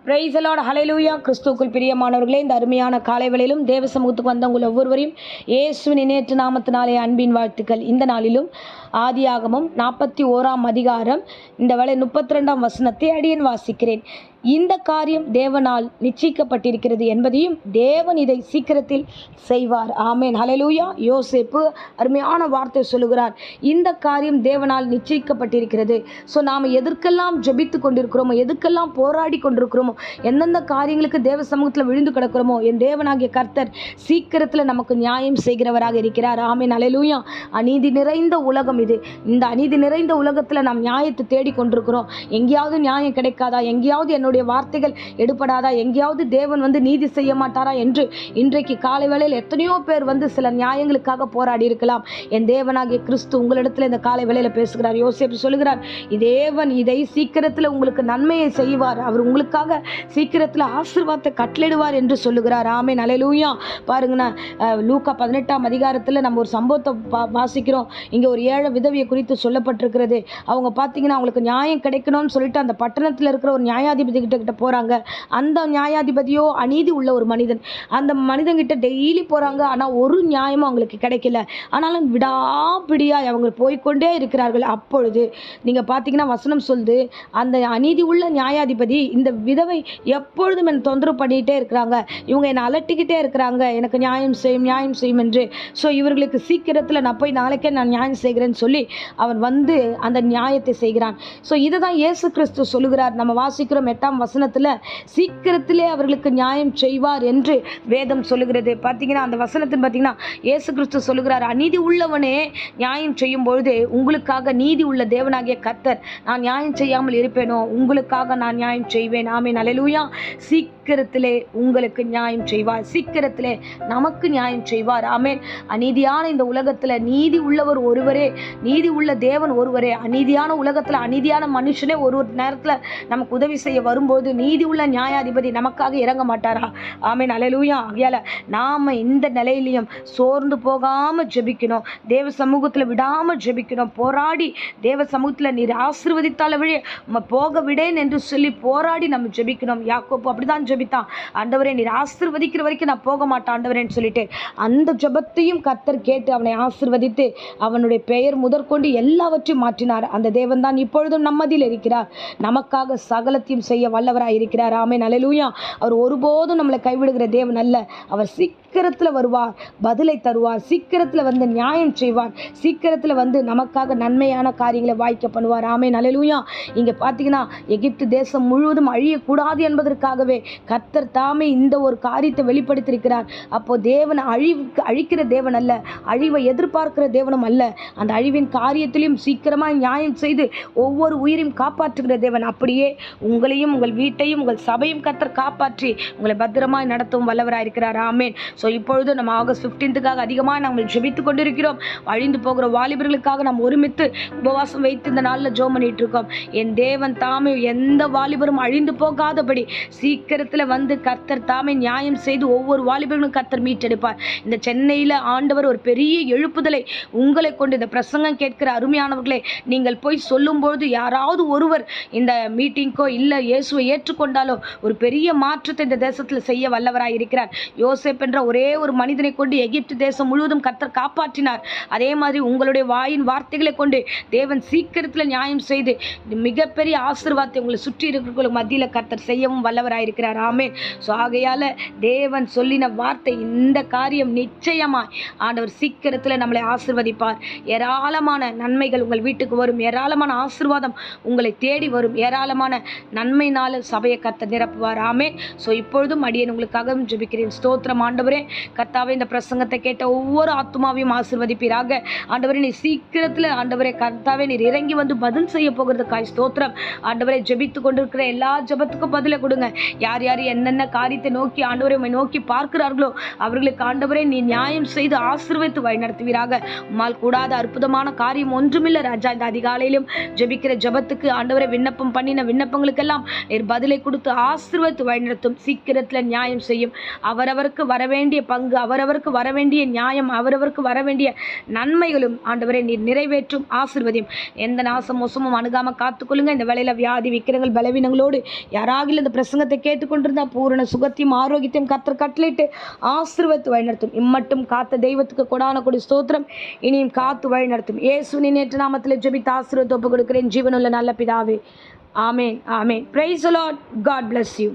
Price the Lord, ஹல்லேலூயா. கிறிஸ்துவுக்குள் பிரியமானவர்களே, இந்த அருமையான காலை வேளையிலும் தேவ சமூகத்துக்கு வந்தவங்க ஒவ்வொருவரையும் இயேசுவின் இணையற்ற நாமத்தினாலே அன்பின் வாழ்த்துக்கள். இந்த நாளிலும் ஆதியாகமம் 41ஆம் அதிகாரம் இந்த வேளை 32ஆம் வசனத்தை அடியேன் வாசிக்கிறேன். இந்த காரியம் தேவனால் நிச்சயிக்கப்பட்டிருக்கிறது என்பதையும் தேவன் இதை சீக்கிரத்தில் செய்வார். ஆமேன், ஹல்லேலூயா. யோசேப்பு அருமையான வார்த்தை சொல்லுகிறார், இந்த காரியம் தேவனால் நிச்சயிக்கப்பட்டிருக்கிறது. ஸோ நாம் எதற்கெல்லாம் ஜெபித்து கொண்டிருக்கிறோமோ, எதுக்கெல்லாம் போராடி கொண்டிருக்கிறோமோ, எந்தெந்த காரியங்களுக்கு தேவ சமூகத்தில் விழுந்து கிடக்கிறோமோ, என் தேவனாகிய கர்த்தர் சீக்கிரத்தில் நமக்கு நியாயம் செய்கிறவராக இருக்கிறார். ஆமேன், ஹல்லேலூயா. அநீதி நிறைந்த உலகம் இது. இந்த அநீதி நிறைந்த உலகத்தில் நாம் நியாயத்தை தேடி கொண்டிருக்கிறோம். எங்கேயாவது நியாயம் கிடைக்காதா, எங்கேயாவது என்னுடைய வார்த்தைகள் எடுபடாதா, எங்கேயாவது தேவன் நீதி செய்ய மாட்டாரா என்று இன்றைக்கு காலை வேளையில் எத்தனையோ பேர் சில நியாயங்களுக்காக போராடி இருக்கலாம். என் தேவனாகிய கிறிஸ்து உங்களிடத்தில் இந்த காலை வேளையில பேசுகிறார். யோசேப்பு சொல்லுகிறார், தேவன் இதை சீக்கிரத்தில் உங்களுக்கு நன்மையை செய்வார், அவர் உங்களுக்காக சீக்கிரத்தில் ஆசீர்வாதத்தை கட்டளிடுவார் என்று சொல்லுகிறார். ஆமென், ஹல்லேலூயா. பாருங்கண்ணா, லூக்கா 18ஆம் அதிகாரத்தில் நம்ம ஒரு சம்பவத்தை வாசிக்கிறோம். இங்கே ஒரு ஏழை விதவியை குறித்து சொல்லப்பட்டிருக்கிறது. அவங்க பார்த்தீங்கன்னா அவங்களுக்கு நியாயம் கிடைக்கணும்னு சொல்லிட்டு அந்த பட்டணத்தில் இருக்கிற ஒரு நியாயாதிபதி கிட்ட போறாங்க. அந்த நியாயாதிபதியோ அநீதி உள்ள ஒரு மனிதன். அந்த மனிதன் கிட்ட டெய்லி போறாங்க, ஆனா ஒரு நியாயமும் அவங்களுக்கு கிடைக்கல. ஆனாலும் விடாப்பிடியா அவங்க போய்கொண்டே இருக்கிறார்கள். அப்பொழுது நீங்க பாத்தீங்கன்னா வசனம் சொல்லுது, அந்த அநீதி உள்ள நியாயாதிபதி இந்த விதவை எப்பொழுதும் என்னை தொந்தரவு பண்ணிட்டே இருக்கிறாங்க, இவங்க என்னை அலட்டிக்கிட்டே இருக்கிறாங்க, எனக்கு நியாயம் செய்யும் நியாயம் செய்யும் என்று. ஸோ இவர்களுக்கு சீக்கிரத்தில் நான் போய் நாளைக்கே நான் நியாயம் செய்கிறேன்னு சொல்லி அவன் அந்த நியாயத்தை செய்கிறான். ஸோ இதை தான் இயேசு கிறிஸ்து சொல்லுகிறார். நம்ம வாசிக்கிறோம் 8ஆம் வசனத்துல, சீக்கிரத்திலே அவர்களுக்கு நியாயம் செய்வார் என்று வேதம் சொல்லுகிறது. பார்த்தீங்கன்னா அந்த வசனத்தில் பார்த்தீங்கன்னா இயேசு கிறிஸ்து சொல்லுகிறார், அநீதி உள்ளவனே நியாயம் செய்யும் பொழுது உங்களுக்காக நீதி உள்ள தேவனாகிய கர்த்தர் நான் நியாயம் செய்யாமல் இருப்பேனோ, உங்களுக்காக நான் நியாயம் செய்வேன். ஆமென், ஹல்லேலூயா. சீக்கிரத்திலே உங்களுக்கு நியாயம் செய்வார், சீக்கிரத்திலே நமக்கு நியாயம் செய்வார். ஆமென். அநீதியான இந்த உலகத்துல நீதி உள்ளவர் ஒருவரே, நீதி உள்ள தேவன் ஒருவரே. அநீதியான உலகத்துல அநீதியான மனுஷனே ஒரு நேரத்துல நமக்கு உதவி செய்ய வரும்போது நீதி உள்ள நியாயாதிபதி நமக்காக இறங்க மாட்டாரா? ஆமென், ஹல்லேலூயா. ஆகையால நாம இந்த நிலையிலையும் சோர்ந்து போகாம ஜெபிக்கணும், தேவ சமூகத்துல விடாம ஜெபிக்கணும். போராடி தேவ சமூகத்துல நீர் ஆசீர்வதித்தால வழி போக விடேன் என்று சொல்லி போராடி நம்ம ஜெபிக்கணும். யாக்கோபு அப்படிதான் ஜெபித்தான். ஆண்டவரே நீர் ஆசீர்வதிக்கிற வரைக்கும் நான் போக மாட்டேன் ஆண்டவரேன்னு சொல்லிட்டு அந்த ஜெபத்தையும் கர்த்தர் கேட்டு அவனை ஆசீர்வதித்து அவனுடைய பெயர் முதற்கொண்டு எல்லாவற்றையும் மாற்றினார். அந்த தேவன் தான் இப்பொழுதும் நம்மதில் இருக்கிறார், நமக்காக சகலத்தையும் செய்ய வல்லவராய் இருக்கிறார். ஆமென், ஹல்லேலூயா. அவர் ஒருபோதும் நம்மளை கைவிடுகிற தேவன் அல்ல. அவர் சீக்கிரத்தில் வருவார், பதிலை தருவார், சீக்கிரத்தில் நியாயம் செய்வார், சீக்கிரத்தில் நமக்காக நன்மையான காரியங்களை வாய்க்க பண்ணுவார். ஆமென், ஹல்லேலூயா. இங்க பார்த்தீங்கன்னா எகிப்து தேசம் முழுவதும் அழியக்கூடாது என்பதற்காகவே கர்த்தர் தாமே இந்த ஒரு காரியத்தை வெளிப்படுத்தியிருக்கிறார். அப்போ தேவன் அழிக்கிற தேவன் அல்ல, அழிவை எதிர்பார்க்கிற தேவனும் அல்ல. அந்த அழிவின் காரியத்திலையும் சீக்கிரமாக நியாயம் செய்து ஒவ்வொரு உயிரையும் காப்பாற்றுகிற தேவன். அப்படியே உங்களையும் உங்கள் வீட்டையும் உங்கள் சபையும் கர்த்தர் காப்பாற்றி உங்களை பத்திரமாய் நடத்தும் வல்லவராக இருக்கிறார். ஆமென். ஸோ இப்பொழுது நம்ம ஆகஸ்ட் 15க்காக அதிகமாக நாங்கள் ஜெபித்து கொண்டிருக்கிறோம். அழிந்து போகிற வாலிபர்களுக்காக நாம் ஒருமித்து உபவாசம் வைத்து இந்த நாளில் ஜெபம் பண்ணிட்டு இருக்கோம். என் தேவன் தாமே எந்த வாலிபரும் அழிந்து போகாதபடி சீக்கிரத்தில் கர்த்தர் தாமே நியாயம் செய்து ஒவ்வொரு வாலிபர்களும் கர்த்தர் மீட்டெடுப்பார். இந்த சென்னையில் ஆண்டவர் ஒரு பெரிய எழுப்புதலை உங்களை கொண்டு இந்த பிரசங்கம் கேட்கிற அருமையானவர்களே நீங்கள் போய் சொல்லும்போது யாராவது ஒருவர் இந்த மீட்டிங்கோ இல்லை இயேசுவை ஏற்றுக்கொண்டாலோ ஒரு பெரிய மாற்றத்தை இந்த தேசத்தில் செய்ய வல்லவராய் இருக்கிறார். யோசேப் என்ற ஒரே ஒரு மனிதனை கொண்டு எகிப்து தேசம் முழுவதும் கர்த்தர் காப்பாற்றினார். அதே மாதிரி உங்களுடைய வாயின் வார்த்தைகளை கொண்டு தேவன் சீக்கிரத்தில் நியாயம் செய்து மிகப்பெரிய ஆசீர்வாதத்தை உங்களை சுற்றி இருக்கிறவங்களுக்கு மத்தியில் கர்த்தர் செய்யவும் வல்லவராய் இருக்கிறார். ஆமென். ஸோ ஆகையால தேவன் சொல்லின வார்த்தை, இந்த காரியம் நிச்சயமாய் ஆண்டவர் சீக்கிரத்தில் நம்மளை ஆசீர்வதிப்பார். ஏராளமான நன்மைகள் உங்கள் வீட்டுக்கு வரும், ஏராளமான ஆசீர்வாதம் உங்களை தேடி வரும், ஏராளமான நன்மையினால சபையை கர்த்தர் நிரப்புவார். ஆமென். ஸோ இப்பொழுதும் அடியேன் உங்களுக்காகவும் ஜெபிக்கிறேன். ஸ்தோத்திரம் ஆண்டவரே. கர்த்தாவே இந்த பிரசங்கத்தை கேட்ட ஒவ்வொரு ஆத்துமாவையும் ஆசீர்வதிப்பீராக. ஆண்டவரே நீ சீக்கிரத்தில் ஆண்டவரே கர்த்தாவே நீர் இறங்கி பதில் செய்ய போகிறதுக்காய் ஸ்தோத்திரம். ஆண்டவரே ஜெபித்து கொண்டிருக்கிற எல்லா ஜெபத்துக்கும் பதிலை கொடுங்க. யார் யார் என்னென்ன காரியத்தை நோக்கி ஆண்டவரை நோக்கி பார்க்கிறார்களோ அவர்களுக்கு ஆண்டவரே நீ நியாயம் செய்து ஆசீர்வதித்து வழி நடத்துவீராக. உம்மால் கூடாத அற்புதமான காரியம் ஒன்றுமில்லை ராஜா. இந்த அதிகாலையிலும் ஜெபிக்கிற ஜெபத்துக்கு ஆண்டவரை விண்ணப்பம் பண்ணின விண்ணப்பங்களுக்கெல்லாம் நீர் பதிலை கொடுத்து ஆசீர்வதித்து வழி நடத்தும். சீக்கிரத்தில் நியாயம் செய்யும். அவரவருக்கு வரவேண்டிய வேண்டிய பங்கு, அவரவருக்கு வர வேண்டிய நியாயம், அவரவருக்கு வர வேண்டிய நன்மைகளும் ஆண்டவரே நீர் நிறைவேற்றும் ஆசீர்வதியும். எந்த நாசம் மோசமும் அணுகாமல் காத்துக்கொள்ளுங்க. இந்த வேளையில் வியாதி விக்கிரங்கள் பலவீனங்களோடு யாராகிலும் இந்த பிரசங்கத்தை கேட்டுக்கொண்டிருந்தால் பூரண சுகத்தையும் ஆரோக்கியத்தையும் கர்த்தர் கட்டளையிட்டு ஆசீர்வதித்து வழிநடத்தும். இம்மட்டும் காத்த தெய்வத்துக்கு கொடான கொடி ஸ்தோத்திரம். இனியும் காத்து வழிநடத்தும். இயேசுவின் நேற்று நாமத்தில் ஜெபித்து ஆசீர்வாதத்தை ஒப்புக் கொடுக்கிறேன் ஜீவனுள்ள நல்ல பிதாவே. ஆமேன், ஆமேன். Praise the Lord. God bless you.